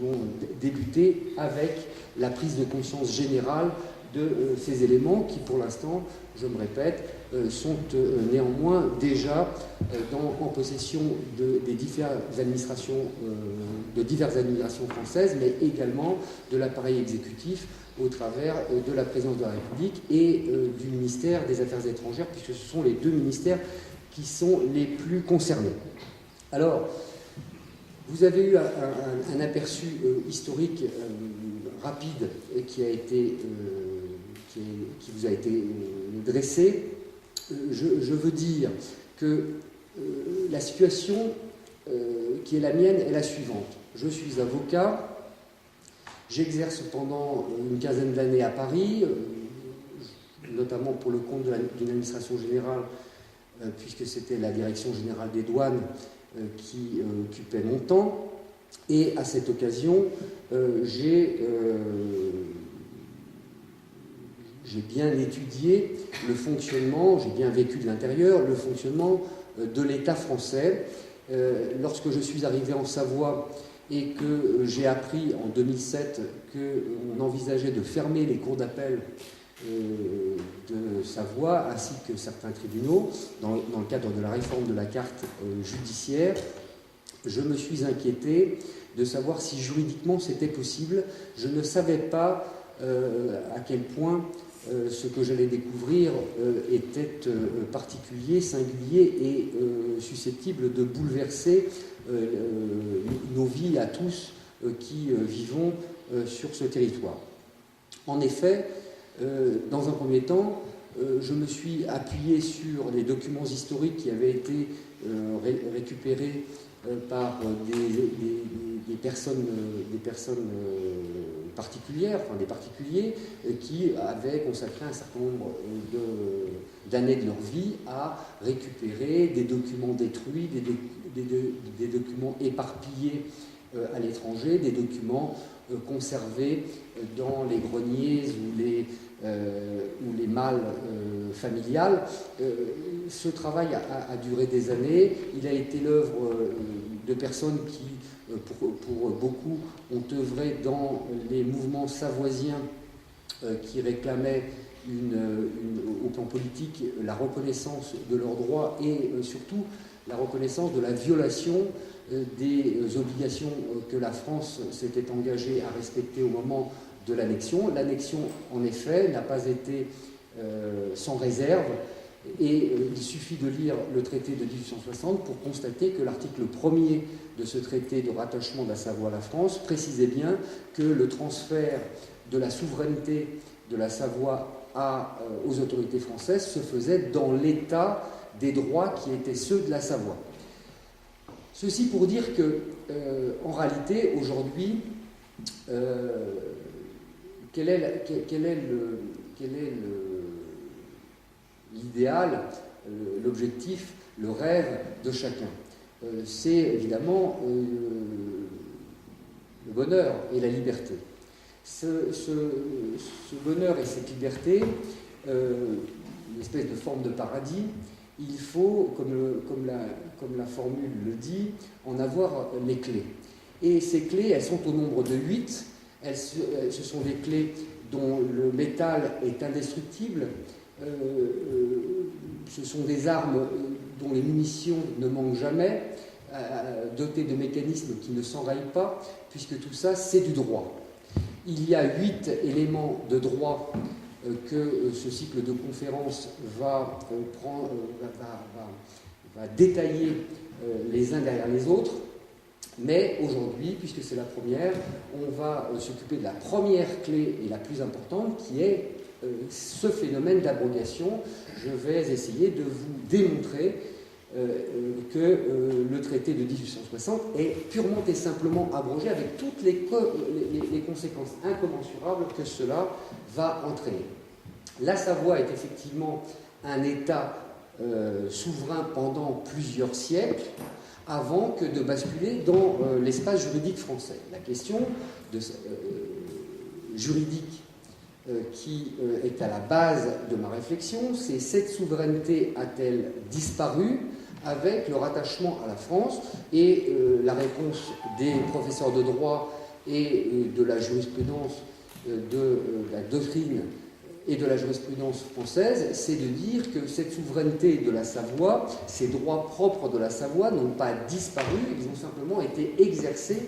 vont débuter avec la prise de conscience générale de ces éléments qui, pour l'instant, je me répète, sont néanmoins déjà en possession de diverses administrations françaises, mais également de l'appareil exécutif au travers de la présidence de la République et du ministère des Affaires étrangères, puisque ce sont les deux ministères qui sont les plus concernés. Alors, vous avez eu un aperçu historique rapide qui vous a été dressé. Je veux dire que la situation qui est la mienne est la suivante. Je suis avocat, j'exerce pendant une quinzaine d'années à Paris, notamment pour le compte d'une administration générale, puisque c'était la direction générale des douanes qui occupait mon temps. Et à cette occasion, j'ai bien étudié le fonctionnement, j'ai bien vécu de l'intérieur le fonctionnement de l'État français. Lorsque je suis arrivé en Savoie et que j'ai appris en 2007 qu'on envisageait de fermer les cours d'appel de Savoie ainsi que certains tribunaux dans le cadre de la réforme de la carte judiciaire, je me suis inquiété de savoir si juridiquement c'était possible. Je ne savais pas à quel point ce que j'allais découvrir était particulier, singulier et susceptible de bouleverser nos vies à tous qui vivons sur ce territoire. En effet, dans un premier temps, je me suis appuyé sur les documents historiques qui avaient été récupérés par des personnes particulières, enfin des particuliers qui avaient consacré un certain nombre d'années de leur vie à récupérer des documents détruits, des documents éparpillés à l'étranger, des documents conservés dans les greniers ou les malles familiales. Ce travail a duré des années. Il a été l'œuvre de personnes qui, pour beaucoup, ont œuvré dans les mouvements savoisiens qui réclamaient au plan politique la reconnaissance de leurs droits et surtout la reconnaissance de la violation des obligations que la France s'était engagée à respecter au moment de l'annexion. L'annexion, en effet, n'a pas été sans réserve, et il suffit de lire le traité de 1860 pour constater que l'article 1er de ce traité de rattachement de la Savoie à la France précisait bien que le transfert de la souveraineté de la Savoie aux autorités françaises se faisait dans l'état des droits qui étaient ceux de la Savoie. Ceci pour dire que, en réalité, aujourd'hui, quel est l'idéal, l'objectif, le rêve de chacun? C'est évidemment le bonheur et la liberté. Ce bonheur et cette liberté, une espèce de forme de paradis, il faut, comme la formule le dit, en avoir les clés. Et ces clés, elles sont au nombre de 8. Ce sont des clés dont le métal est indestructible. Ce sont des armes dont les munitions ne manquent jamais, dotées de mécanismes qui ne s'enrayent pas, puisque tout ça, c'est du droit. Il y a 8 éléments de droit que ce cycle de conférences va détailler les uns derrière les autres. Mais aujourd'hui, puisque c'est la première, on va s'occuper de la première clé et la plus importante, qui est ce phénomène d'abrogation. Je vais essayer de vous démontrer que le traité de 1860 est purement et simplement abrogé, avec toutes les conséquences incommensurables que cela va entraîner. La Savoie est effectivement un État souverain pendant plusieurs siècles, avant que de basculer dans l'espace juridique français. La question juridique qui est à la base de ma réflexion, c'est: cette souveraineté a-t-elle disparu avec le rattachement à la France? Et la réponse des professeurs de droit et de la jurisprudence, de la doctrine et de la jurisprudence française, c'est de dire que cette souveraineté de la Savoie, ces droits propres de la Savoie n'ont pas disparu, ils ont simplement été exercés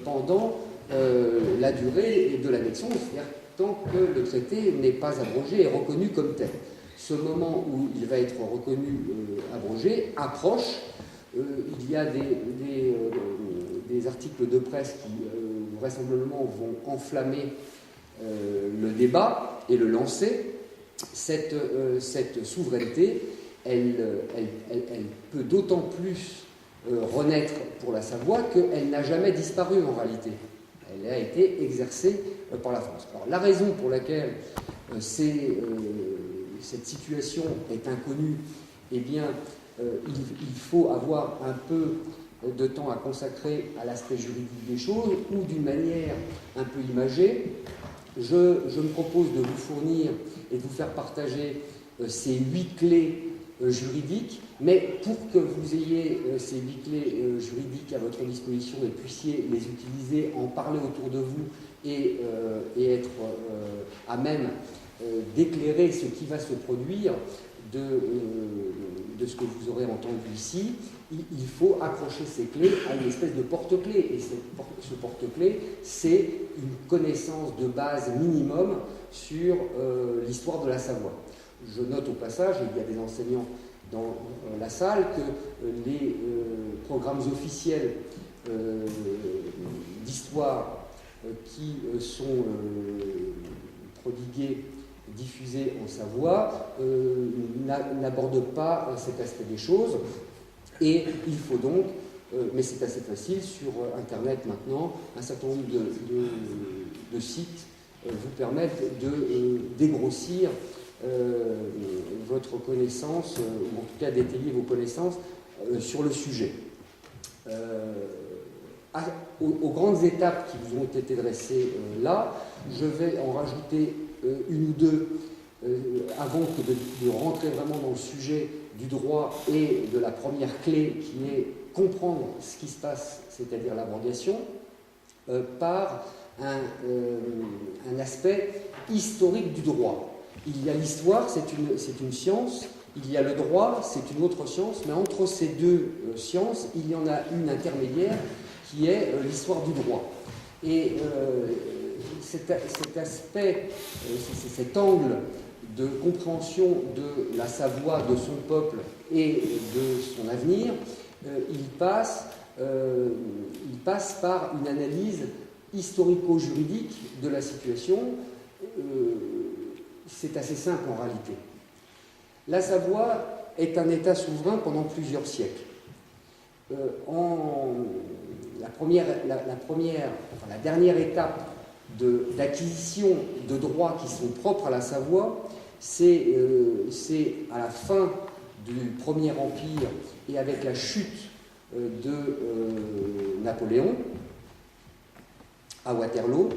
pendant la durée de l'annexion, c'est-à-dire tant que le traité n'est pas abrogé et reconnu comme tel. Ce moment où il va être reconnu abrogé approche. Il y a des articles de presse qui vraisemblablement vont enflammer le débat et le lancer. Cette souveraineté, elle peut d'autant plus renaître pour la Savoie qu'elle n'a jamais disparu en réalité. Elle a été exercée par la France. Alors, la raison pour laquelle cette situation est inconnue, eh bien, il faut avoir un peu de temps à consacrer à l'aspect juridique des choses ou d'une manière un peu imagée. Je me propose de vous fournir et de vous faire partager ces 8 clés juridiques, mais pour que vous ayez ces 8 clés juridiques à votre disposition et puissiez les utiliser, en parler autour de vous et être à même d'éclairer ce qui va se produire de ce que vous aurez entendu ici, il faut accrocher ces clés à une espèce de porte-clés. Et ce porte-clés, c'est une connaissance de base minimum sur l'histoire de la Savoie. Je note au passage, il y a des enseignants dans la salle, que les programmes officiels d'histoire qui sont prodigués, diffusés en Savoie, n'abordent pas cet aspect des choses. Et il faut donc, mais c'est assez facile, sur Internet maintenant, un certain nombre de sites vous permettent de dégrossir votre connaissance, ou en tout cas d'étayer vos connaissances sur le sujet. Aux grandes étapes qui vous ont été dressées là, je vais en rajouter une ou deux avant de rentrer vraiment dans le sujet du droit et de la première clé qui est comprendre ce qui se passe, c'est-à-dire l'abrogation, par un aspect historique du droit. Il y a l'histoire, c'est une science, il y a le droit, c'est une autre science, mais entre ces deux sciences, il y en a une intermédiaire qui est l'histoire du droit. Et cet aspect, cet angle de compréhension de la Savoie, de son peuple et de son avenir, il passe par une analyse historico-juridique de la situation. C'est assez simple en réalité. La Savoie est un État souverain pendant plusieurs siècles. La dernière étape d'acquisition de droits qui sont propres à la Savoie, c'est à la fin du Premier Empire et avec la chute de Napoléon à Waterloo,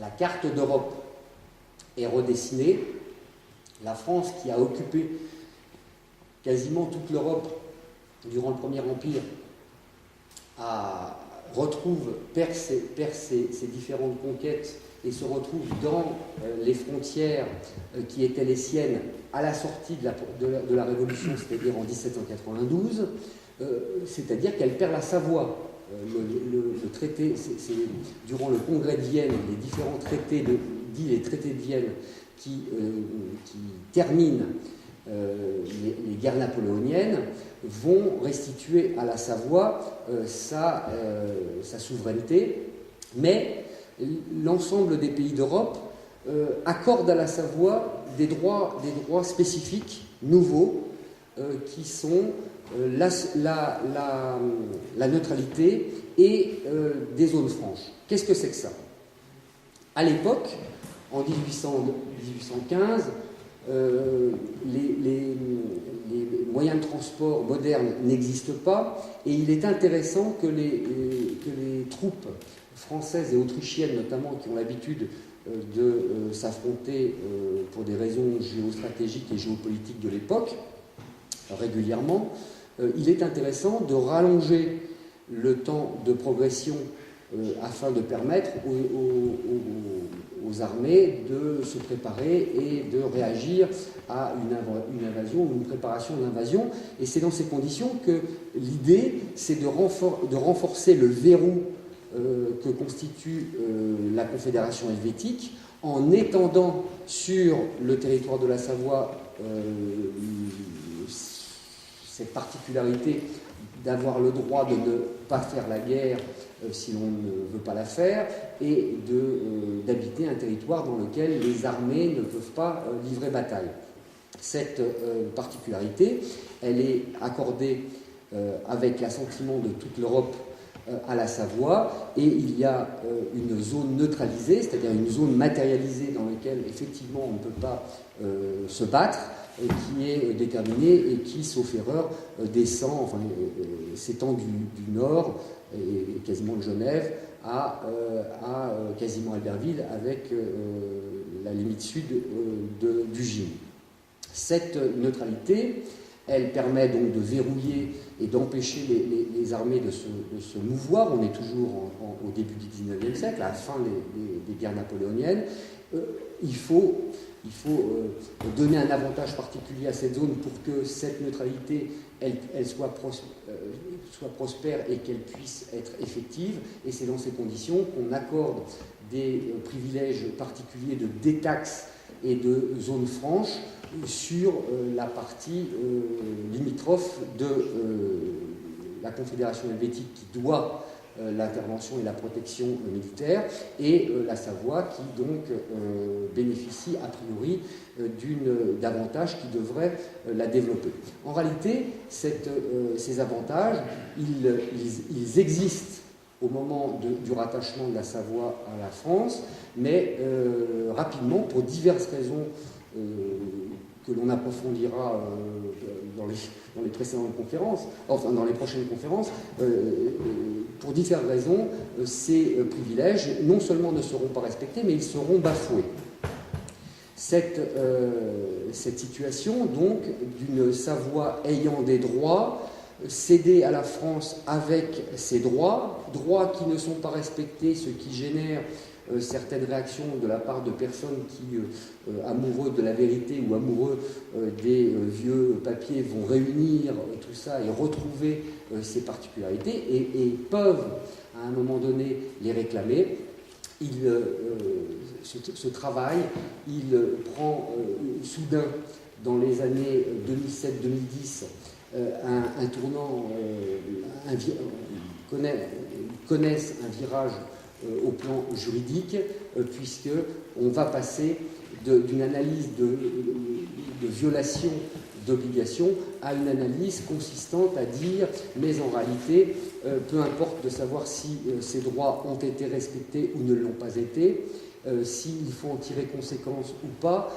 la carte d'Europe est redessinée. La France, qui a occupé quasiment toute l'Europe durant le Premier Empire, perd ses différentes conquêtes et se retrouve dans les frontières qui étaient les siennes à la sortie de la Révolution, c'est-à-dire en 1792, c'est-à-dire qu'elle perd la Savoie. Le traité, c'est durant le congrès de Vienne, les différents traités, dits les traités de Vienne, qui terminent les guerres napoléoniennes, vont restituer à la Savoie sa souveraineté, mais l'ensemble des pays d'Europe accordent à la Savoie des droits spécifiques, nouveaux, qui sont la neutralité et des zones franches. Qu'est-ce que c'est que ça? À l'époque, en 1815, les moyens de transport modernes n'existent pas, et il est intéressant que les troupes françaises et autrichiennes, notamment, qui ont l'habitude de s'affronter pour des raisons géostratégiques et géopolitiques de l'époque, régulièrement, il est intéressant de rallonger le temps de progression afin de permettre aux armées de se préparer et de réagir à une invasion ou une préparation d'invasion. Et c'est dans ces conditions que l'idée, c'est de renforcer le verrou que constitue la Confédération helvétique en étendant sur le territoire de la Savoie cette particularité d'avoir le droit de ne pas faire la guerre si l'on ne veut pas la faire, et d'habiter un territoire dans lequel les armées ne peuvent pas livrer bataille. Cette particularité, elle est accordée avec l'assentiment de toute l'Europe à la Savoie, et il y a une zone neutralisée, c'est-à-dire une zone matérialisée dans laquelle effectivement on ne peut pas se battre, qui est déterminée et qui, sauf erreur, s'étend du nord, et quasiment de Genève, à quasiment Albertville, avec la limite sud du Gine. Cette neutralité, elle permet donc de verrouiller et d'empêcher les armées de se mouvoir. On est toujours au début du XIXe siècle, à la fin des guerres napoléoniennes. Il faut donner un avantage particulier à cette zone pour que cette neutralité elle soit prospère et qu'elle puisse être effective. Et c'est dans ces conditions qu'on accorde des privilèges particuliers de détaxe et de zones franches sur la partie limitrophe de la Confédération helvétique qui doit l'intervention et la protection militaire, et la Savoie qui donc bénéficie a priori d'avantages qui devraient la développer. En réalité, ces avantages, ils existent au moment du rattachement de la Savoie à la France, mais rapidement, pour diverses raisons que l'on approfondira dans les précédentes conférences, enfin dans les prochaines conférences, pour différentes raisons, ces privilèges non seulement ne seront pas respectés, mais ils seront bafoués. Cette situation, donc, d'une Savoie ayant des droits, cédés à la France avec ses droits qui ne sont pas respectés, ce qui génère certaines réactions de la part de personnes qui, amoureux de la vérité ou amoureux des vieux papiers, vont réunir tout ça et retrouver ces particularités et peuvent, à un moment donné, les réclamer. Ce travail, il prend soudain, dans les années 2007-2010, un tournant, connaissent un virage au plan juridique, puisque on va passer d'une analyse de violation d'obligations à une analyse consistante à dire mais en réalité, peu importe de savoir si ces droits ont été respectés ou ne l'ont pas été, s'il faut en tirer conséquence ou pas,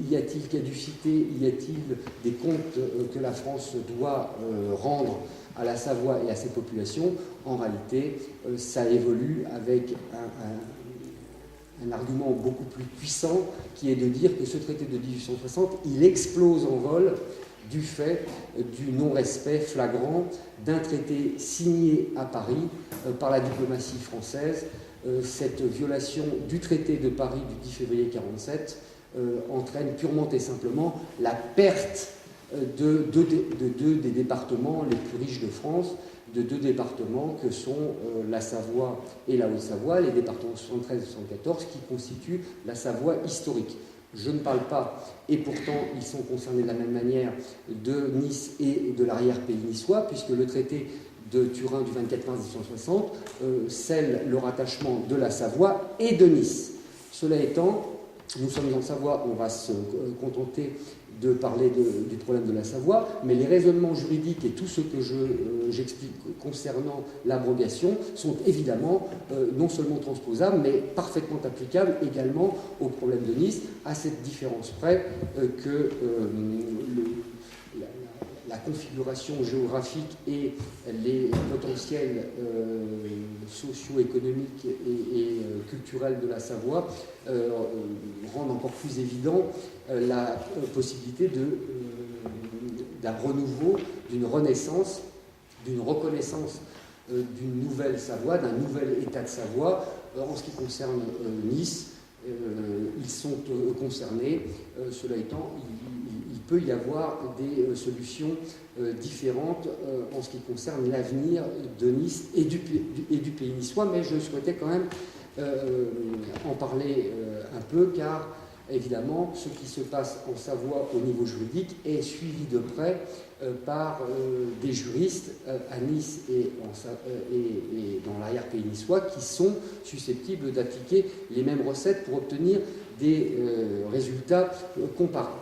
y a-t-il caducité, y a-t-il des comptes que la France doit rendre à la Savoie et à ses populations. En réalité, ça évolue avec un argument beaucoup plus puissant qui est de dire que ce traité de 1860, il explose en vol du fait du non-respect flagrant d'un traité signé à Paris par la diplomatie française. Cette violation du traité de Paris du 10 février 1947 entraîne purement et simplement la perte de deux des départements les plus riches de France, de deux départements que sont la Savoie et la Haute-Savoie, les départements 73 et 74 qui constituent la Savoie historique. Je ne parle pas, et pourtant ils sont concernés de la même manière, de Nice et de l'arrière-pays niçois, puisque le traité de Turin du 24 mars 1960 scelle le rattachement de la Savoie et de Nice. Cela étant, nous sommes en Savoie, on va se contenter de parler du problème de la Savoie, mais les raisonnements juridiques et tout ce que j'explique concernant l'abrogation sont évidemment non seulement transposables, mais parfaitement applicables également au problème de Nice, à cette différence près que la configuration géographique et les potentiels socio-économiques et culturels de la Savoie rendent encore plus évident la possibilité d'un renouveau, d'une renaissance, d'une reconnaissance d'une nouvelle Savoie, d'un nouvel État de Savoie. En ce qui concerne Nice, ils sont concernés. Cela étant, il peut y avoir des solutions différentes en ce qui concerne l'avenir de Nice et du pays niçois, mais je souhaitais quand même en parler un peu, car évidemment, ce qui se passe en Savoie au niveau juridique est suivi de près par des juristes à Nice et dans l'arrière-pays niçois qui sont susceptibles d'appliquer les mêmes recettes pour obtenir des résultats comparables.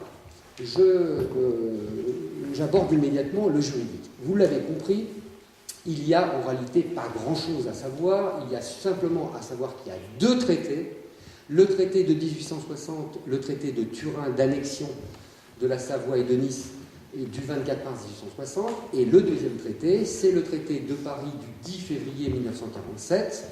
J'aborde immédiatement le juridique. Vous l'avez compris, il y a en réalité pas grand-chose à savoir. Il y a simplement à savoir qu'il y a deux traités. Le traité de 1860, le traité de Turin d'annexion de la Savoie et de Nice du 24 mars 1860, et le deuxième traité, c'est le traité de Paris du 10 février 1947.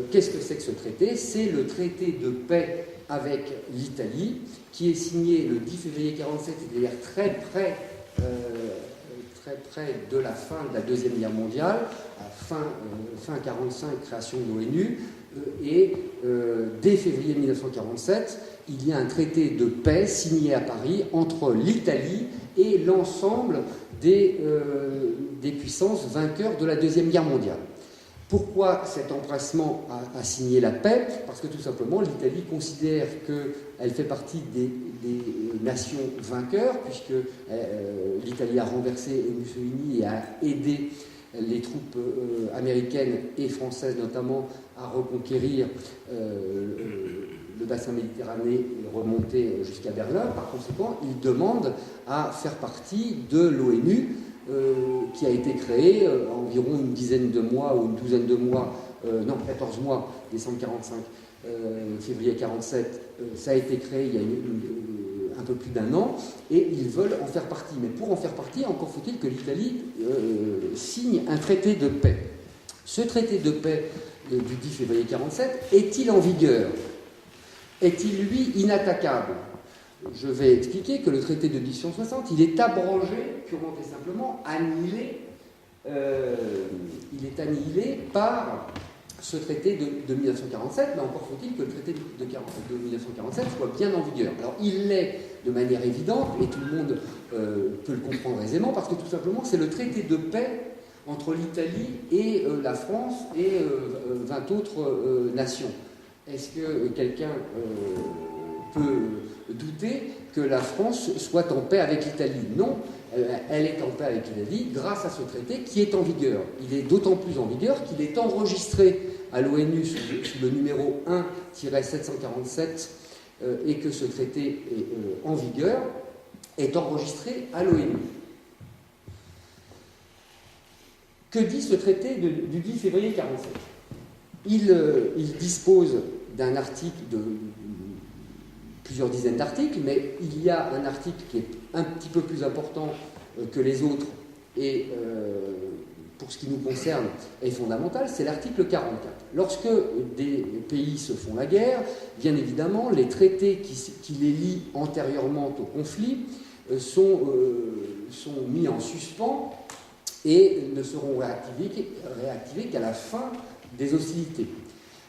Qu'est-ce que c'est que ce traité? C'est le traité de paix avec l'Italie, qui est signé le 10 février 1947, c'est-à-dire très près de la fin de la Deuxième Guerre mondiale, à fin 1945, création de l'ONU, et dès février 1947, il y a un traité de paix signé à Paris entre l'Italie et l'ensemble des puissances vainqueurs de la Deuxième Guerre mondiale. Pourquoi cet empressement à signer la paix? Parce que tout simplement, l'Italie considère qu'elle fait partie des nations vainqueurs, puisque l'Italie a renversé Mussolini et a aidé les troupes américaines et françaises notamment à reconquérir le bassin méditerranéen et remonter jusqu'à Berlin. Par conséquent, il demande à faire partie de l'ONU, qui a été créée environ une dizaine de mois ou une douzaine de mois, 14 mois, décembre 45, février 47, ça a été créé il y a un peu plus d'un an, et ils veulent en faire partie. Mais pour en faire partie, encore faut-il que l'Italie signe un traité de paix. Ce traité de paix du 10 février 47 est-il en vigueur? Est-il, lui, inattaquable? Je vais expliquer que le traité de 1860, il est abrogé, purement et simplement, annihilé. Il est annihilé par ce traité de 1947, mais encore faut-il que le traité de 1947 soit bien en vigueur. Alors il l'est de manière évidente, et tout le monde peut le comprendre aisément, parce que tout simplement c'est le traité de paix entre l'Italie et la France et 20 autres nations. Est-ce que quelqu'un peut douter que la France soit en paix avec l'Italie? Non, elle est en paix avec l'Italie grâce à ce traité qui est en vigueur. Il est d'autant plus en vigueur qu'il est enregistré à l'ONU sous le numéro 1-747 et que ce traité est en vigueur, est enregistré à l'ONU. Que dit ce traité du 10 février 1947? Il dispose d'un article, de plusieurs dizaines d'articles, mais il y a un article qui est un petit peu plus important que les autres, et pour ce qui nous concerne est fondamental, c'est l'article 44. Lorsque des pays se font la guerre, bien évidemment, les traités qui les lient antérieurement au conflit sont mis en suspens et ne seront réactivés qu'à la fin des hostilités.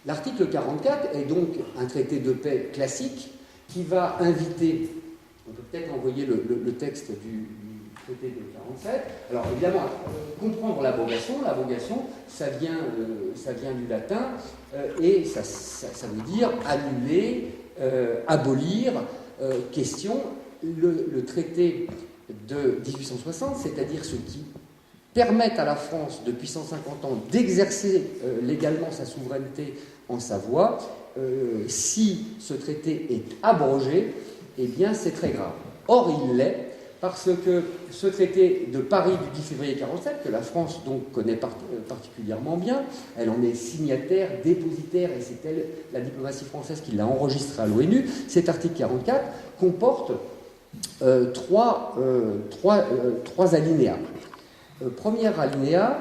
L'article 44 est donc un traité de paix classique qui va inviter, on peut peut-être envoyer le texte du traité de 47. Alors évidemment, comprendre l'abrogation, ça vient du latin, et ça veut dire annuler, abolir, question. Le traité de 1860, c'est-à-dire ce qui permettent à la France, depuis 150 ans, d'exercer légalement sa souveraineté en Savoie, si ce traité est abrogé, eh bien c'est très grave. Or, il l'est, parce que ce traité de Paris du 10 février 1947, que la France donc connaît particulièrement bien, elle en est signataire, dépositaire, et c'est elle, la diplomatie française, qui l'a enregistré à l'ONU, cet article 44 comporte trois alinéas. Premier alinéa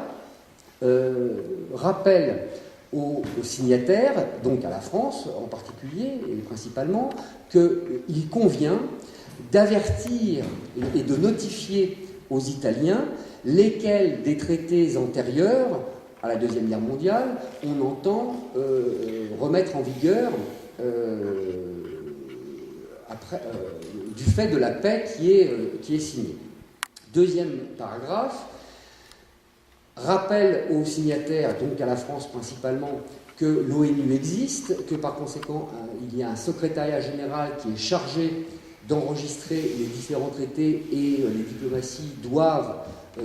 rappelle aux signataires, donc à la France en particulier et principalement, qu'il convient d'avertir et de notifier aux Italiens, lesquels des traités antérieurs à la Deuxième Guerre mondiale, on entend remettre en vigueur du fait de la paix qui est signée. Deuxième paragraphe, rappelle aux signataires, donc à la France principalement, que l'ONU existe, que par conséquent il y a un secrétariat général qui est chargé d'enregistrer les différents traités et les diplomaties doivent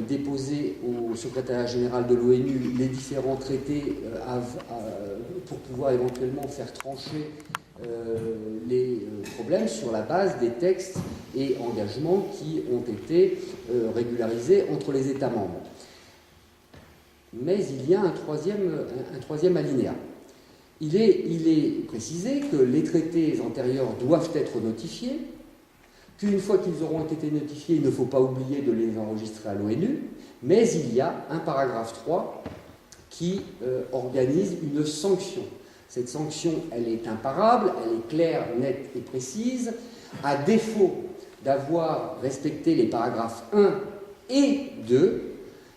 déposer au secrétariat général de l'ONU les différents traités pour pouvoir éventuellement faire trancher les problèmes sur la base des textes et engagements qui ont été régularisés entre les États membres. Mais il y a un troisième alinéa. Il est précisé que les traités antérieurs doivent être notifiés, qu'une fois qu'ils auront été notifiés, il ne faut pas oublier de les enregistrer à l'ONU, mais il y a un paragraphe 3 qui organise une sanction. Cette sanction, elle est imparable, elle est claire, nette et précise. À défaut d'avoir respecté les paragraphes 1 et 2,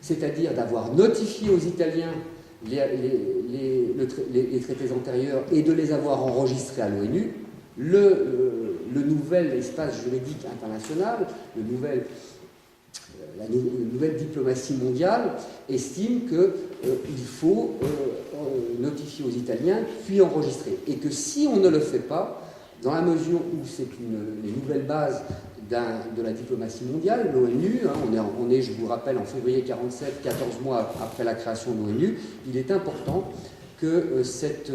c'est-à-dire d'avoir notifié aux Italiens les traités antérieurs et de les avoir enregistrés à l'ONU, le nouvel espace juridique international, la nouvelle diplomatie mondiale estime qu'il faut notifier aux Italiens puis enregistrer. Et que si on ne le fait pas, dans la mesure où c'est les nouvelles bases de la diplomatie mondiale, l'ONU, on est, je vous rappelle, en février 1947, 14 mois après la création de l'ONU, il est important que cet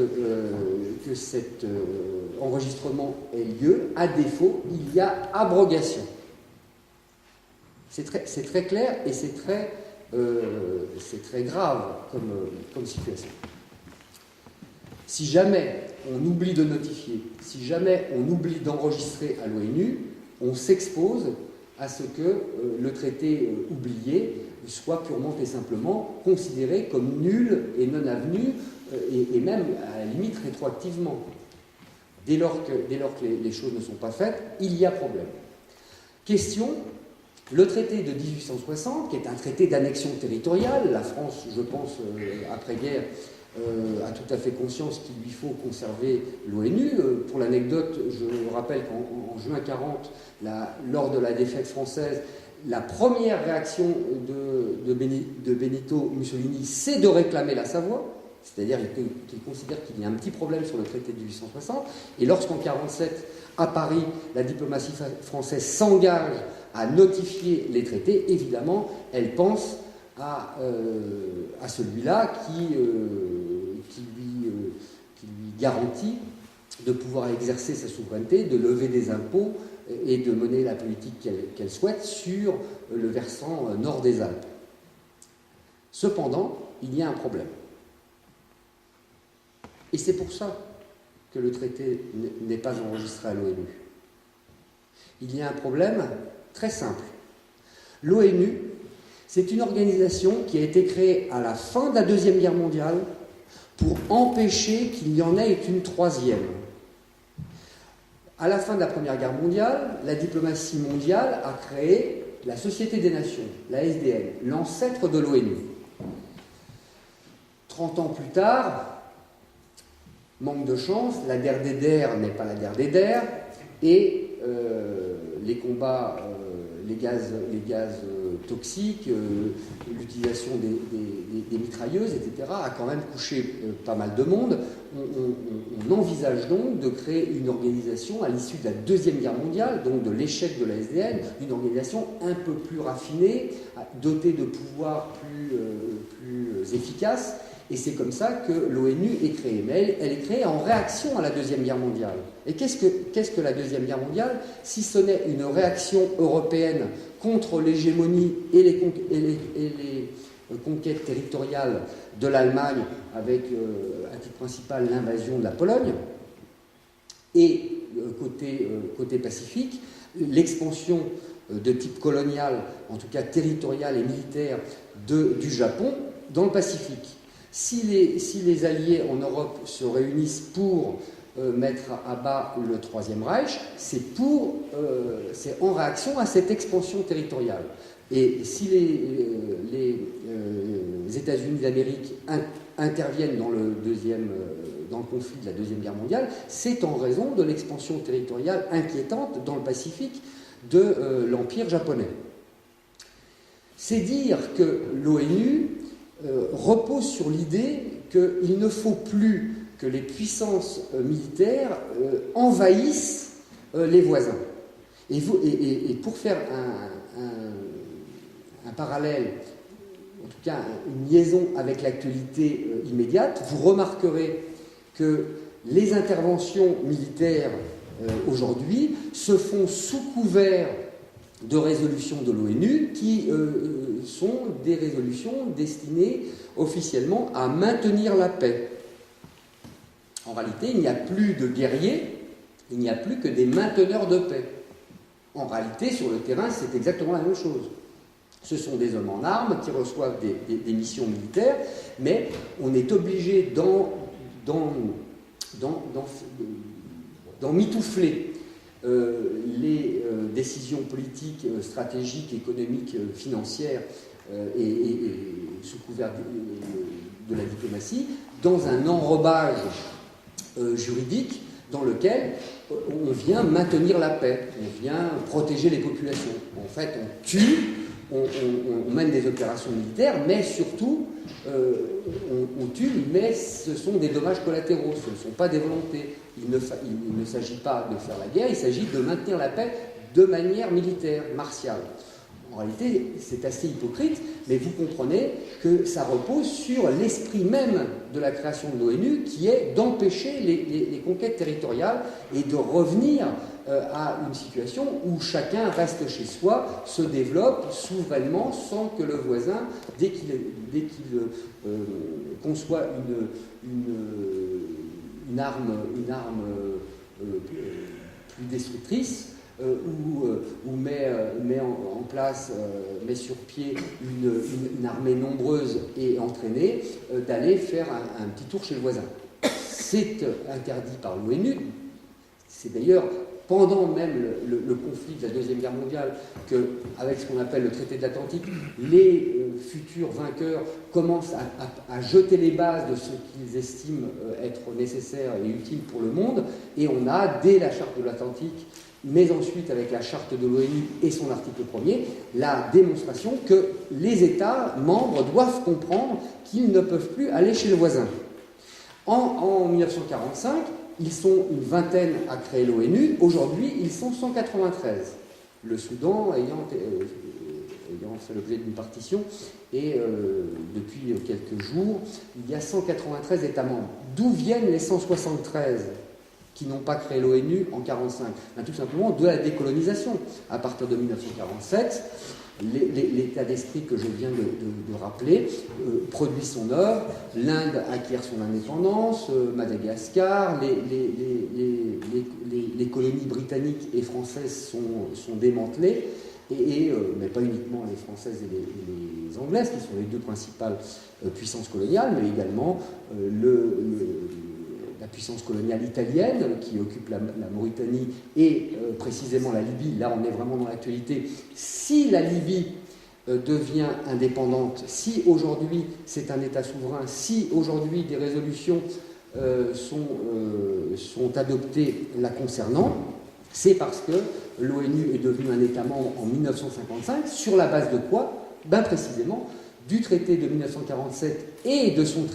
enregistrement ait lieu. À défaut, il y a abrogation. C'est très clair et c'est très grave comme situation. Si jamais on oublie de notifier, si jamais on oublie d'enregistrer à l'ONU, on s'expose à ce que le traité oublié soit purement et simplement considéré comme nul et non avenu, et même à la limite rétroactivement. Dès lors que les choses ne sont pas faites, il y a problème. Question, le traité de 1860, qui est un traité d'annexion territoriale, la France, je pense, après-guerre, a tout à fait conscience qu'il lui faut conserver l'ONU. Pour l'anecdote, je rappelle qu'en juin 1940, lors de la défaite française, la première réaction de Benito Mussolini, c'est de réclamer la Savoie, c'est-à-dire qu'il considère qu'il y a un petit problème sur le traité de 1860, et lorsqu'en 1947, à Paris, la diplomatie française s'engage à notifier les traités, évidemment, elle pense à celui-là qui lui garantit de pouvoir exercer sa souveraineté, de lever des impôts et de mener la politique qu'elle souhaite sur le versant nord des Alpes. Cependant, il y a un problème. Et c'est pour ça que le traité n'est pas enregistré à l'ONU. Il y a un problème très simple. L'ONU, c'est une organisation qui a été créée à la fin de la Deuxième Guerre mondiale pour empêcher qu'il y en ait une troisième. À la fin de la Première Guerre mondiale, la diplomatie mondiale a créé la Société des Nations, la SDN, l'ancêtre de l'ONU. 30 ans plus tard, manque de chance, la guerre des DER n'est pas la guerre des DER, et les combats, les gaz toxiques, l'utilisation des mitrailleuses, etc., a quand même couché pas mal de monde. On envisage donc de créer une organisation à l'issue de la Deuxième Guerre mondiale, donc de l'échec de la SDN, une organisation un peu plus raffinée, dotée de pouvoirs plus efficaces. Et c'est comme ça que l'ONU est créée. Mais elle est créée en réaction à la Deuxième Guerre mondiale. Et qu'est-ce que la Deuxième Guerre mondiale, si ce n'est une réaction européenne contre l'hégémonie et les conquêtes territoriales de l'Allemagne, avec à titre principal l'invasion de la Pologne, et côté Pacifique, l'expansion de type colonial, en tout cas territorial et militaire, du Japon dans le Pacifique. Si les alliés en Europe se réunissent pour mettre à bas le Troisième Reich, c'est en réaction à cette expansion territoriale. Et si les États-Unis d'Amérique interviennent dans le conflit de la Deuxième Guerre mondiale, c'est en raison de l'expansion territoriale inquiétante dans le Pacifique de l'Empire japonais. C'est dire que l'ONU repose sur l'idée qu'il ne faut plus que les puissances militaires envahissent les voisins. Et pour faire un parallèle, en tout cas une liaison avec l'actualité immédiate, vous remarquerez que les interventions militaires aujourd'hui se font sous couvert de résolutions de l'ONU qui sont des résolutions destinées officiellement à maintenir la paix. En réalité, il n'y a plus de guerriers, il n'y a plus que des mainteneurs de paix. En réalité, sur le terrain, c'est exactement la même chose. Ce sont des hommes en armes qui reçoivent des missions militaires, mais on est obligé d'en mitoufler les décisions politiques, stratégiques, économiques, financières et sous couvert de la diplomatie, dans un enrobage juridique dans lequel on vient maintenir la paix, on vient protéger les populations. En fait, on tue, on mène des opérations militaires, mais surtout, on tue, mais ce sont des dommages collatéraux, ce ne sont pas des volontés. Il ne s'agit pas de faire la guerre, il s'agit de maintenir la paix de manière militaire, martiale. En réalité, c'est assez hypocrite, mais vous comprenez que ça repose sur l'esprit même de la création de l'ONU, qui est d'empêcher les conquêtes territoriales et de revenir à une situation où chacun reste chez soi, se développe souverainement, sans que le voisin, dès qu'il conçoit une arme plus destructrice, ou met en place, met sur pied une armée nombreuse et entraînée, d'aller faire un petit tour chez le voisin. C'est interdit par l'ONU. C'est d'ailleurs pendant même le conflit de la Deuxième Guerre mondiale qu'avec ce qu'on appelle le traité de l'Atlantique, les futurs vainqueurs commencent à jeter les bases de ce qu'ils estiment être nécessaire et utile pour le monde, et on a, dès la charte de l'Atlantique, mais ensuite avec la charte de l'ONU et son article 1er, la démonstration que les États membres doivent comprendre qu'ils ne peuvent plus aller chez le voisin. En 1945, ils sont une vingtaine à créer l'ONU. Aujourd'hui, ils sont 193. Le Soudan ayant fait l'objet d'une partition, et depuis quelques jours, il y a 193 États membres. D'où viennent les 173 qui n'ont pas créé l'ONU en 1945? Tout simplement de la décolonisation. À partir de 1947, l'état d'esprit que je viens de rappeler produit son œuvre. L'Inde acquiert son indépendance, Madagascar, les colonies britanniques et françaises sont démantelées, mais pas uniquement les françaises et les anglaises, qui sont les deux principales puissances coloniales, mais également la puissance coloniale italienne qui occupe la Mauritanie et précisément la Libye. Là, on est vraiment dans l'actualité. Si la Libye devient indépendante, si aujourd'hui c'est un État souverain, si aujourd'hui des résolutions sont adoptées la concernant, c'est parce que l'ONU est devenue un État membre en 1955. Sur la base de quoi? Précisément du traité de 1947 et de son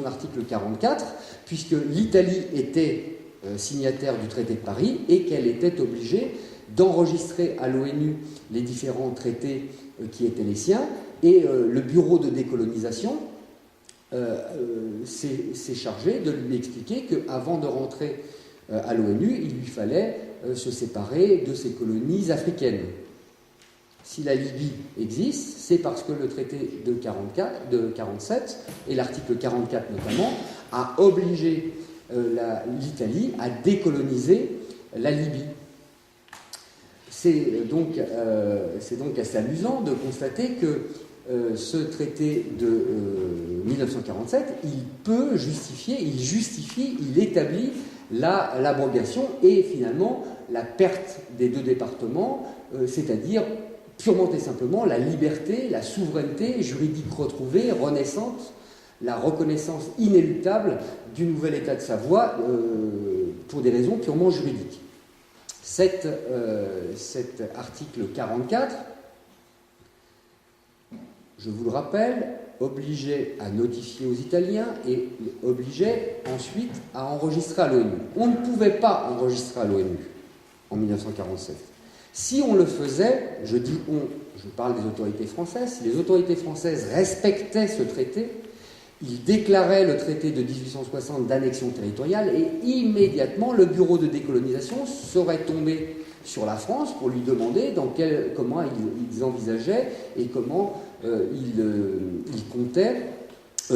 article 44, puisque l'Italie était signataire du traité de Paris et qu'elle était obligée d'enregistrer à l'ONU les différents traités qui étaient les siens, et le bureau de décolonisation s'est chargé de lui expliquer qu'avant de rentrer à l'ONU, il lui fallait se séparer de ses colonies africaines. Si la Libye existe, c'est parce que le traité de 1947, et l'article 44 notamment, a obligé l'Italie à décoloniser la Libye. C'est donc assez amusant de constater que ce traité de 1947, il établit l'abrogation et finalement la perte des deux départements, c'est-à-dire purement et simplement la liberté, la souveraineté juridique retrouvée, renaissante, la reconnaissance inéluctable du nouvel État de Savoie pour des raisons purement juridiques. Cet article 44, je vous le rappelle, obligeait à notifier aux Italiens et obligeait ensuite à enregistrer à l'ONU. On ne pouvait pas enregistrer à l'ONU en 1947. Si on le faisait, je dis on, je parle des autorités françaises, si les autorités françaises respectaient ce traité, ils déclaraient le traité de 1860 d'annexion territoriale et immédiatement le bureau de décolonisation serait tombé sur la France pour lui demander comment ils envisageaient et comment ils comptaient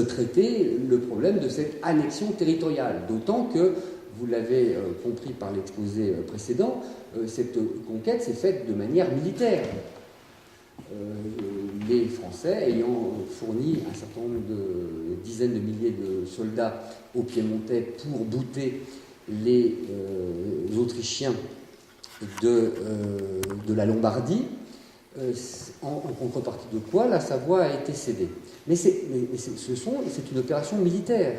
traiter le problème de cette annexion territoriale. D'autant que, vous l'avez compris par l'exposé précédent, cette conquête s'est faite de manière militaire. Les Français ayant fourni un certain nombre de dizaines de milliers de soldats aux Piémontais pour bouter les Autrichiens de la Lombardie, en contrepartie de quoi la Savoie a été cédée. Mais c'est une opération militaire.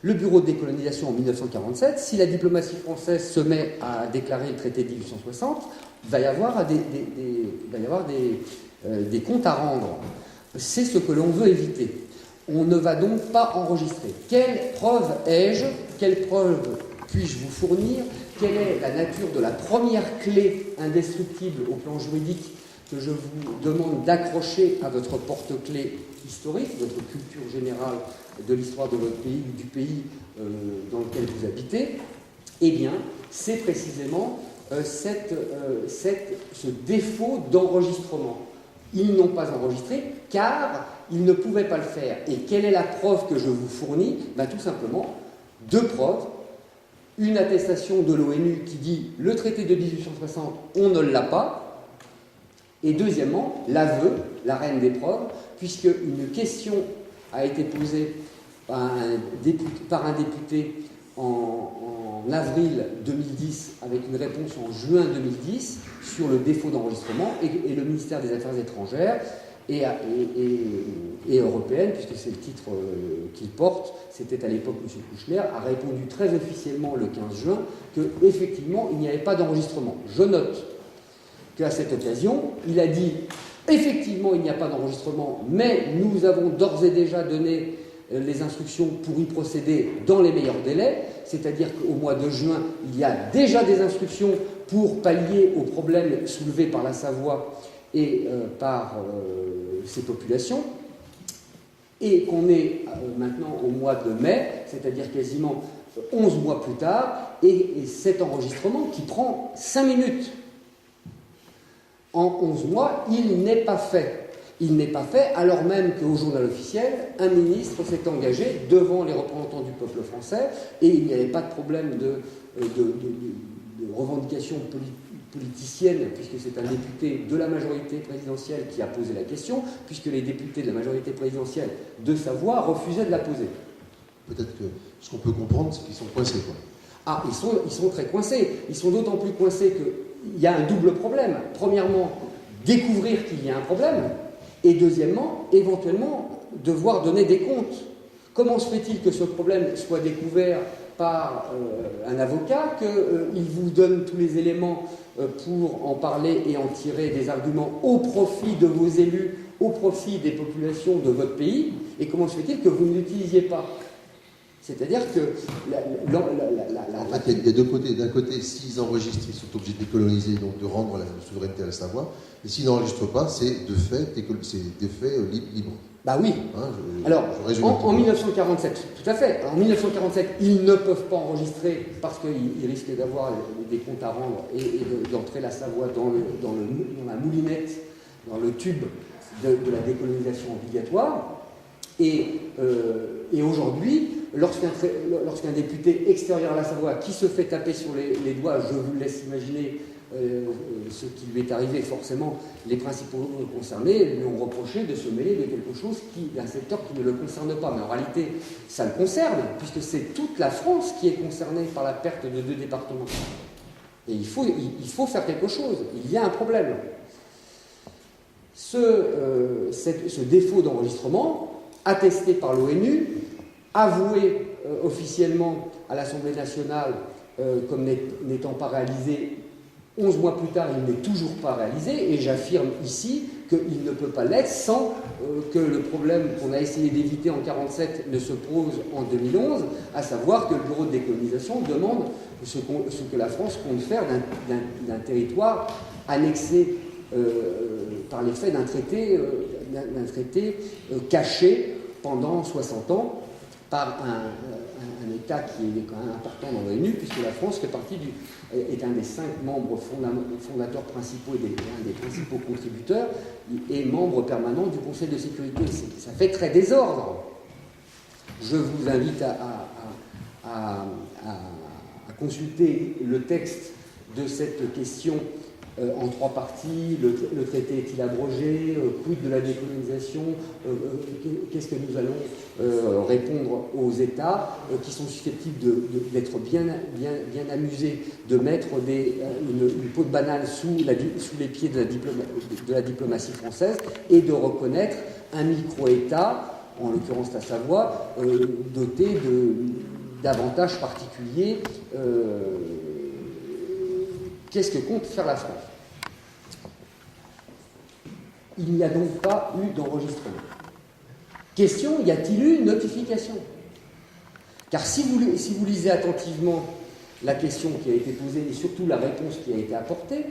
Le bureau de décolonisation en 1947, si la diplomatie française se met à déclarer le traité de 1860, il va y avoir des comptes à rendre. C'est ce que l'on veut éviter. On ne va donc pas enregistrer. Quelle preuve ai-je? Quelle preuve puis-je vous fournir? Quelle est la nature de la première clé indestructible au plan juridique que je vous demande d'accrocher à votre porte-clés historique, votre culture générale de l'histoire de votre pays ou du pays dans lequel vous habitez? Eh bien, c'est précisément ce défaut d'enregistrement. Ils n'ont pas enregistré car ils ne pouvaient pas le faire. Et quelle est la preuve que je vous fournis? Tout simplement, deux preuves. Une attestation de l'ONU qui dit le traité de 1860, on ne l'a pas. Et deuxièmement, l'aveu, la reine des preuves, puisque une question a été posée par un député en avril 2010 avec une réponse en juin 2010 sur le défaut d'enregistrement et le ministère des Affaires étrangères et européenne, puisque c'est le titre qu'il porte, c'était à l'époque M. Kouchner, a répondu très officiellement le 15 juin qu'effectivement il n'y avait pas d'enregistrement. Je note qu'à cette occasion, il a dit effectivement il n'y a pas d'enregistrement, mais nous avons d'ores et déjà donné les instructions pour y procéder dans les meilleurs délais, c'est-à-dire qu'au mois de juin, il y a déjà des instructions pour pallier aux problèmes soulevés par la Savoie et par ces populations, et qu'on est maintenant au mois de mai, c'est-à-dire quasiment 11 mois plus tard, et cet enregistrement qui prend 5 minutes en 11 mois, il n'est pas fait. Il n'est pas fait, alors même qu'au journal officiel, un ministre s'est engagé devant les représentants du peuple français, et il n'y avait pas de problème de revendication politicienne, puisque c'est un député de la majorité présidentielle qui a posé la question, puisque les députés de la majorité présidentielle de Savoie refusaient de la poser. Peut-être que ce qu'on peut comprendre, c'est qu'ils sont coincés, quoi. Ah, ils sont très coincés. Ils sont d'autant plus coincés qu'il y a un double problème. Premièrement, découvrir qu'il y a un problème, et deuxièmement, éventuellement, devoir donner des comptes. Comment se fait-il que ce problème soit découvert par un avocat, qu'il vous donne tous les éléments pour en parler et en tirer des arguments au profit de vos élus, au profit des populations de votre pays, et comment se fait-il que vous ne l'utilisiez pas? C'est-à-dire que... En fait, il y a deux côtés. D'un côté, s'ils enregistrent, ils sont obligés de décoloniser, donc de rendre la souveraineté à la Savoie. Et s'ils n'enregistrent pas, c'est de fait libre. Bah oui. Hein, alors, en 1947, tout à fait. En 1947, ils ne peuvent pas enregistrer parce qu'ils risquent d'avoir des comptes à rendre et d'entrer la Savoie dans la moulinette, dans le tube de la décolonisation obligatoire. Et aujourd'hui, lorsqu'un député extérieur à la Savoie qui se fait taper sur les doigts, je vous laisse imaginer ce qui lui est arrivé, forcément, les principaux concernés lui ont reproché de se mêler de quelque chose d'un secteur qui ne le concerne pas. Mais en réalité, ça le concerne, puisque c'est toute la France qui est concernée par la perte de 2 départements. Et il faut faire quelque chose. Il y a un problème. ce défaut d'enregistrement, attesté par l'ONU, avoué officiellement à l'Assemblée nationale comme n'étant pas réalisé, 11 mois plus tard, il n'est toujours pas réalisé, et j'affirme ici qu'il ne peut pas l'être sans que le problème qu'on a essayé d'éviter en 1947 ne se pose en 2011, à savoir que le Bureau de décolonisation demande ce que la France compte faire d'un territoire annexé par l'effet d'un traité caché pendant 60 ans par un État qui est quand même important dans l'ONU, puisque la France est un des 5 membres fondateurs principaux et un des principaux contributeurs, et membre permanent du Conseil de sécurité. Ça fait très désordre. Je vous invite à consulter le texte de cette question en 3 parties. Le traité est-il abrogé? Quid de la décolonisation? Qu'est-ce que nous allons répondre aux États qui sont susceptibles d'être bien amusés de mettre une peau de banane sous les pieds de la diplomatie française et de reconnaître un micro-État, en l'occurrence la Savoie, doté d'avantages particuliers. Qu'est-ce que compte faire la France? Il n'y a donc pas eu d'enregistrement. Question, y a-t-il eu une notification? Car si vous lisez attentivement la question qui a été posée et surtout la réponse qui a été apportée,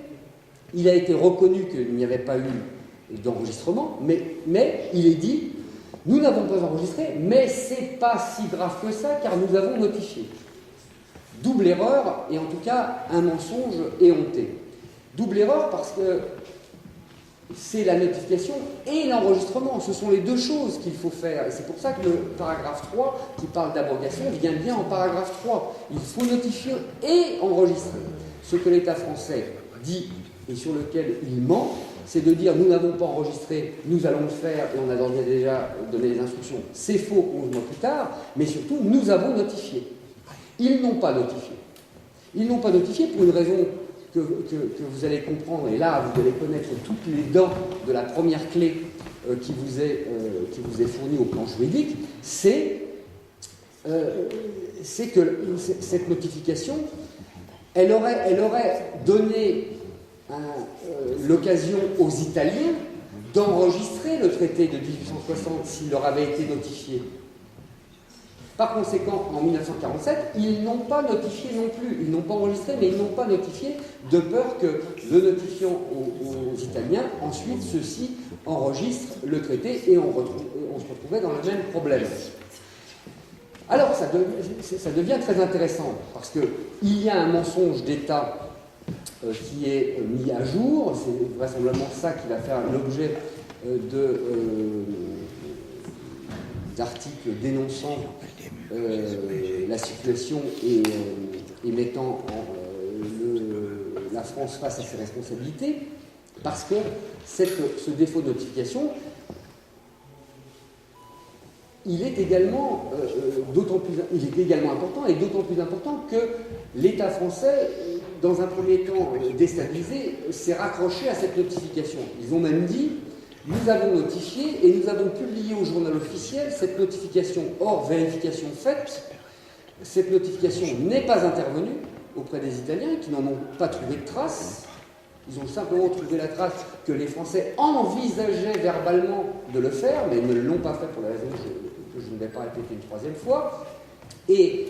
il a été reconnu qu'il n'y avait pas eu d'enregistrement, mais il est dit, nous n'avons pas enregistré, mais c'est pas si grave que ça, car nous avons notifié. Double erreur, et en tout cas un mensonge éhonté. Double erreur parce que c'est la notification et l'enregistrement. Ce sont les 2 choses qu'il faut faire. Et c'est pour ça que le paragraphe 3, qui parle d'abrogation, vient bien en paragraphe 3. Il faut notifier et enregistrer. Ce que l'État français dit et sur lequel il ment, c'est de dire nous n'avons pas enregistré, nous allons le faire et on a déjà donné les instructions. C'est faux 11 mois plus tard, mais surtout nous avons notifié. Ils n'ont pas notifié. Ils n'ont pas notifié pour une raison que vous allez comprendre, et là vous allez connaître toutes les dents de la première clé qui vous est fournie au plan juridique, c'est que cette notification, elle aurait donné l'occasion aux Italiens d'enregistrer le traité de 1860 s'il leur avait été notifié. Par conséquent, en 1947, ils n'ont pas notifié non plus. Ils n'ont pas enregistré, mais ils n'ont pas notifié, de peur que, le notifiant aux Italiens, ensuite ceux-ci enregistrent le traité et on se retrouvait dans le même problème. Alors, ça devient très intéressant, parce qu'il y a un mensonge d'État qui est mis à jour. C'est vraisemblablement ça qui va faire l'objet d'articles dénonçant la situation et mettant la France face à ses responsabilités, parce que ce défaut de notification, il est également important, et d'autant plus important que l'État français, dans un premier temps déstabilisé, s'est raccroché à cette notification. Ils ont même dit nous avons notifié et nous avons publié au journal officiel cette notification. Or, vérification faite, cette notification n'est pas intervenue auprès des Italiens qui n'en ont pas trouvé de trace. Ils ont simplement trouvé la trace que les Français envisageaient verbalement de le faire, mais ne l'ont pas fait pour la raison que je ne vais pas répéter une 3e fois. Et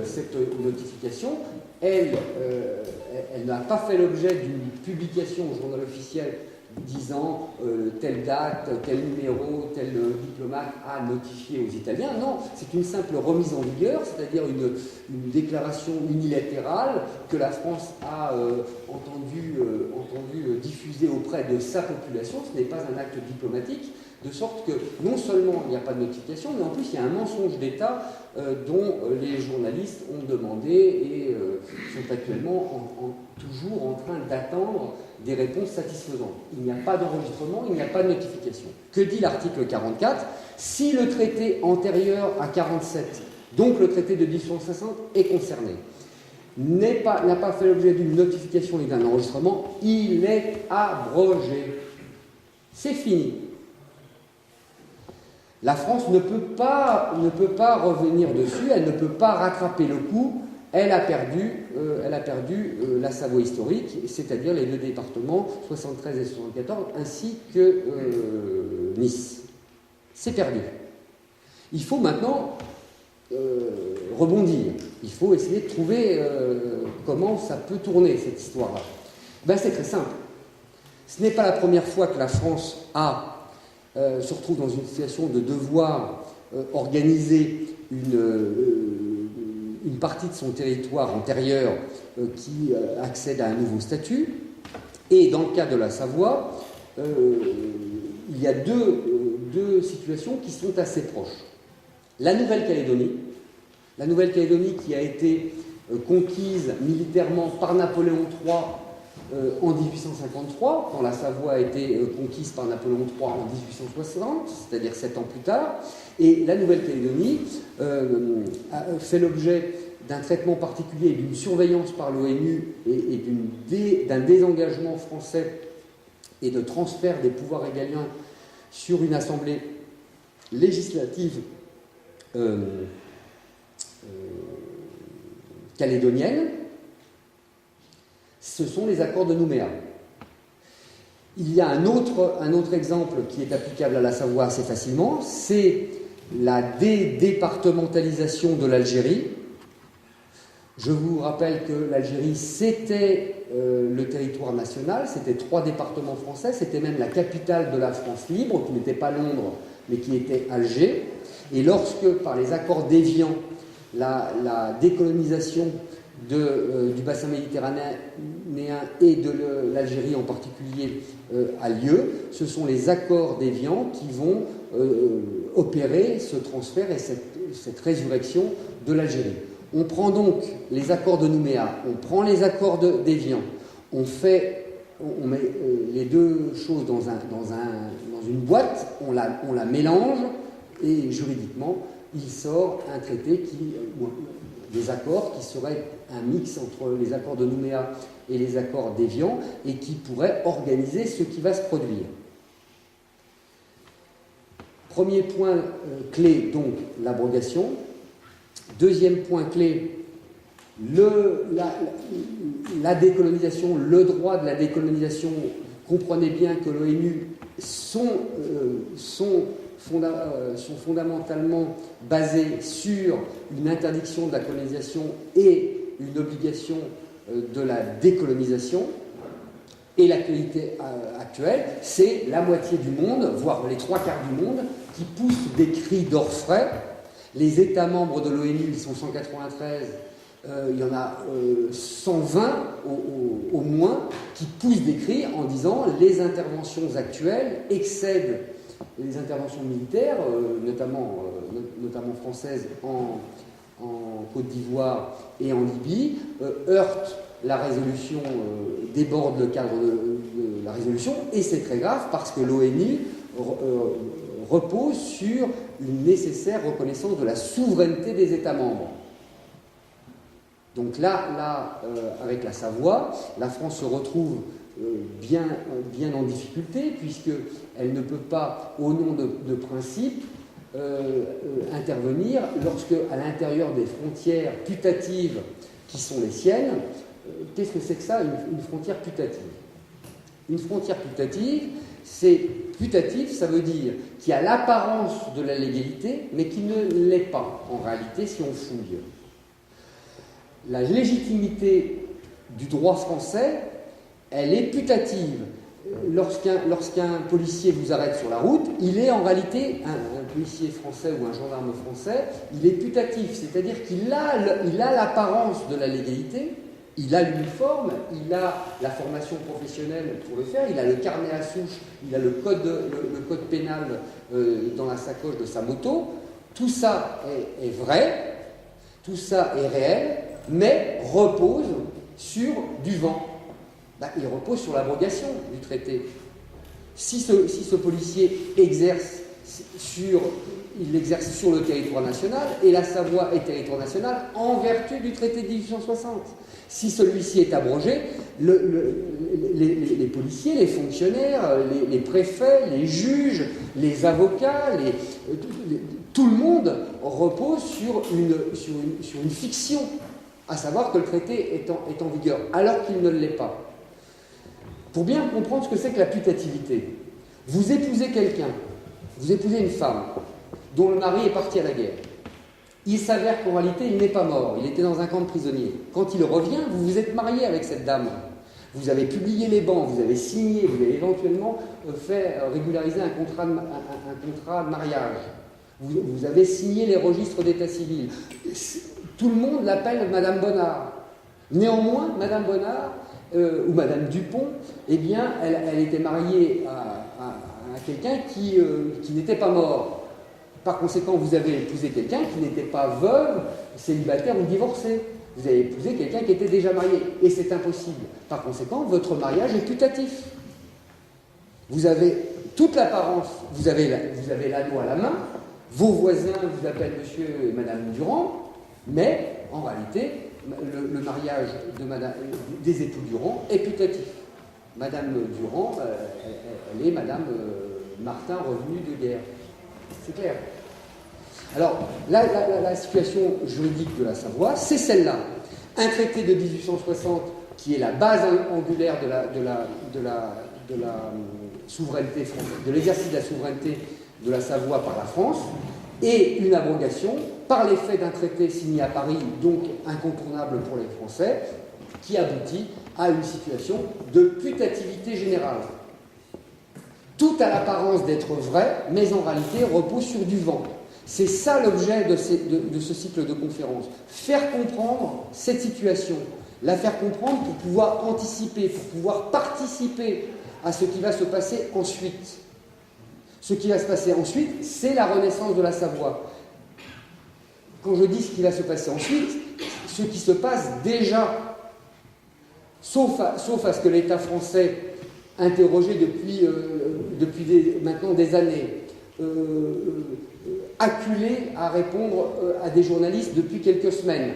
cette notification, elle n'a pas fait l'objet d'une publication au journal officiel disant telle date, tel numéro, tel diplomate a notifié aux Italiens. Non, c'est une simple remise en vigueur, c'est-à-dire une déclaration unilatérale que la France a entendu diffuser auprès de sa population. Ce n'est pas un acte diplomatique, de sorte que non seulement il n'y a pas de notification, mais en plus il y a un mensonge d'État dont les journalistes ont demandé et sont actuellement toujours en train d'attendre des réponses satisfaisantes. Il n'y a pas d'enregistrement, il n'y a pas de notification. Que dit l'article 44? Si le traité antérieur à 47, donc le traité de 1860, est concerné, n'a pas fait l'objet d'une notification et d'un enregistrement, il est abrogé. C'est fini. La France ne peut pas revenir dessus, elle ne peut pas rattraper le coup. Elle a perdu la Savoie historique, c'est-à-dire les 2 départements, 73 et 74, ainsi que Nice. C'est perdu. Il faut maintenant rebondir. Il faut essayer de trouver comment ça peut tourner, cette histoire-là. Ben, c'est très simple. Ce n'est pas la première fois que la France se retrouve dans une situation de devoir organiser une partie de son territoire antérieur qui accède à un nouveau statut. Et dans le cas de la Savoie, il y a deux situations qui sont assez proches. La Nouvelle-Calédonie qui a été conquise militairement par Napoléon III en 1853, quand la Savoie a été conquise par Napoléon III en 1860, c'est-à-dire 7 ans plus tard, et la Nouvelle-Calédonie fait l'objet d'un traitement particulier et d'une surveillance par l'ONU et d'un désengagement français et de transfert des pouvoirs régaliens sur une assemblée législative calédonienne. Ce sont les accords de Nouméa. Il y a un autre exemple qui est applicable à la Savoie assez facilement, c'est la départementalisation de l'Algérie. Je vous rappelle que l'Algérie, c'était le territoire national, c'était 3 départements français, c'était même la capitale de la France libre, qui n'était pas Londres, mais qui était Alger. Et lorsque, par les accords d'Évian, la décolonisation du bassin méditerranéen et de l'Algérie en particulier a lieu, ce sont les accords d'Évian qui vont opérer ce transfert et cette résurrection de l'Algérie. On prend donc les accords de Nouméa, on prend les accords d'Évian, on met les deux choses dans une boîte, on la mélange et juridiquement il sort un traité des accords qui seraient un mix entre les accords de Nouméa et les accords d'Évian et qui pourrait organiser ce qui va se produire. Premier point clé, donc, l'abrogation. Deuxième point clé, la décolonisation, le droit de la décolonisation. Comprenez bien que l'ONU sont fondamentalement basés sur une interdiction de la colonisation et une obligation de la décolonisation. Et l'actualité actuelle, c'est la moitié du monde, voire les 3/4 du monde, qui poussent des cris d'orfraie. Les États membres de l'ONU, ils sont 193, il y en a 120 au moins, qui poussent des cris en disant les interventions actuelles excèdent les interventions militaires, notamment françaises en Côte d'Ivoire et en Libye, heurtent la résolution, déborde le cadre de la résolution, et c'est très grave parce que l'ONU repose sur une nécessaire reconnaissance de la souveraineté des États membres. Donc là, avec la Savoie, la France se retrouve bien en difficulté, puisqu'elle ne peut pas, au nom de principe, intervenir lorsque, à l'intérieur des frontières putatives qui sont les siennes, qu'est-ce que c'est que ça, une frontière putative ? Une frontière putative, putatif, ça veut dire qu'il y a l'apparence de la légalité, mais qui ne l'est pas, en réalité, si on fouille. La légitimité du droit français, elle est putative. Lorsqu'un policier vous arrête sur la route, il est en réalité, un policier français ou un gendarme français, il est putatif, c'est-à-dire qu'il a l'apparence de la légalité, il a l'uniforme, il a la formation professionnelle pour le faire, il a le carnet à souche, il a le code pénal dans la sacoche de sa moto. Tout ça est vrai, tout ça est réel, mais repose sur du vent. Il repose sur l'abrogation du traité. Si ce policier exerce il l'exerce sur le territoire national, et la Savoie est territoire national en vertu du traité de 1860. Si celui-ci est abrogé, les policiers, les fonctionnaires, les préfets, les juges, les avocats, tout le monde repose sur une fiction, à savoir que le traité est en vigueur, alors qu'il ne l'est pas. Pour bien comprendre ce que c'est que la putativité, vous épousez quelqu'un, vous épousez une femme dont le mari est parti à la guerre. Il s'avère qu'en réalité, il n'est pas mort, il était dans un camp de prisonniers. Quand il revient, vous vous êtes marié avec cette dame. Vous avez publié les bans, vous avez signé, vous avez éventuellement fait régulariser un contrat de mariage. Vous avez signé les registres d'état civil. Tout le monde l'appelle Madame Bonnard. Néanmoins, Madame Bonnard, ou Madame Dupont, eh bien, elle était mariée à quelqu'un qui n'était pas mort. Par conséquent, vous avez épousé quelqu'un qui n'était pas veuve, célibataire ou divorcé. Vous avez épousé quelqu'un qui était déjà marié. Et c'est impossible. Par conséquent, votre mariage est putatif. Vous avez toute l'apparence, vous avez l'anneau à la main, vos voisins vous appellent monsieur et madame Durand, mais en réalité, le mariage des époux Durand est putatif. Madame Durand, elle est madame Martin revenue de guerre. C'est clair. Alors, la situation juridique de la Savoie, c'est celle-là. Un traité de 1860 qui est la base angulaire de la souveraineté française, de l'exercice de la souveraineté de la Savoie par la France, et une abrogation par l'effet d'un traité signé à Paris, donc incontournable pour les Français, qui aboutit à une situation de putativité générale. Tout a l'apparence d'être vrai, mais en réalité repose sur du vent. C'est ça l'objet de ce cycle de conférences. Faire comprendre cette situation, la faire comprendre pour pouvoir anticiper, pour pouvoir participer à ce qui va se passer ensuite. Ce qui va se passer ensuite, c'est la renaissance de la Savoie. Quand je dis ce qui va se passer ensuite, ce qui se passe déjà, sauf à ce que l'État français, interrogé depuis maintenant des années, acculé à répondre à des journalistes depuis quelques semaines.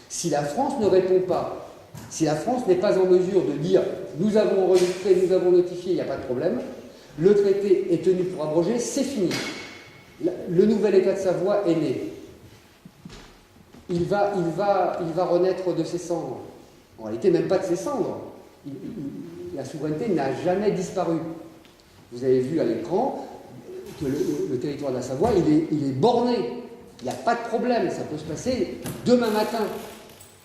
Si la France ne répond pas, si la France n'est pas en mesure de dire « nous avons enregistré, nous avons notifié, il n'y a pas de problème », le traité est tenu pour abroger, c'est fini. Le nouvel État de Savoie est né. Il va renaître de ses cendres. En réalité, même pas de ses cendres. La souveraineté n'a jamais disparu. Vous avez vu à l'écran que le territoire de la Savoie, il est borné. Il n'y a pas de problème, ça peut se passer demain matin.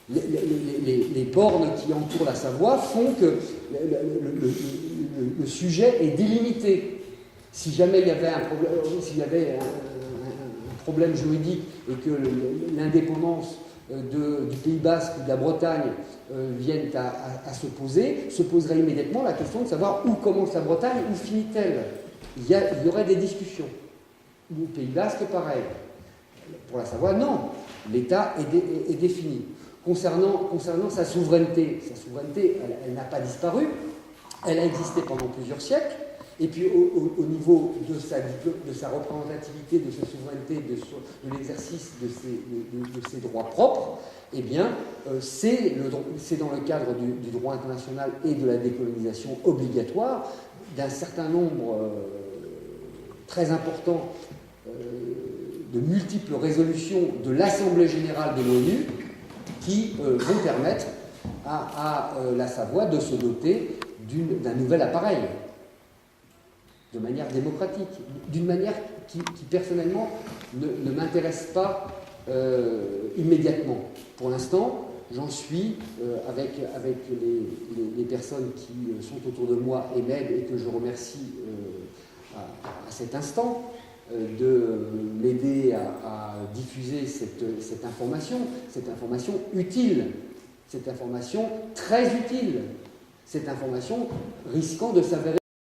Les bornes qui entourent la Savoie font que le sujet est délimité. Si jamais il y avait un problème juridique et que l'indépendance du Pays Basque ou de la Bretagne viennent à se poser, se poserait immédiatement la question de savoir où commence la Bretagne, où finit-elle. Il y aurait des discussions. Le Pays Basque, pareil. Pour la Savoie, non. L'État est défini. Concernant sa souveraineté, elle n'a pas disparu. Elle a existé pendant plusieurs siècles. Et puis au niveau de sa représentativité, de sa souveraineté, de l'exercice de ses droits propres, eh bien, c'est dans le cadre du droit international et de la décolonisation obligatoire d'un certain nombre très important de multiples résolutions de l'Assemblée générale de l'ONU qui vont permettre à la Savoie de se doter d'un nouvel appareil, de manière démocratique, d'une manière qui personnellement ne m'intéresse pas immédiatement. Pour l'instant, j'en suis, avec les personnes qui sont autour de moi et m'aident et que je remercie à cet instant, de m'aider à diffuser cette information utile, cette information très utile, cette information risquant de s'avérer